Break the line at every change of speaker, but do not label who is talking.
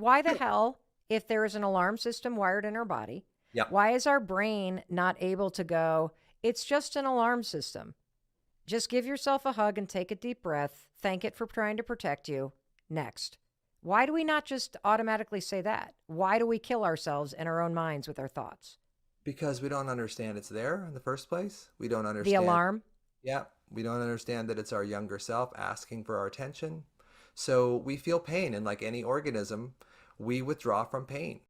why the hell, if there is an alarm system wired in our body,
Yep.
why is our brain not able to go, it's just an alarm system? Just give yourself a hug and take a deep breath. Thank it for trying to protect you. Next. Why do we not just automatically say that? Why do we kill ourselves in our own minds with our thoughts?
Because we don't understand it's there in the first place. We don't
The
understand.
alarm?
Yeah. We don't understand that it's our younger self asking for our attention. So we feel pain. And like any organism, we withdraw from pain.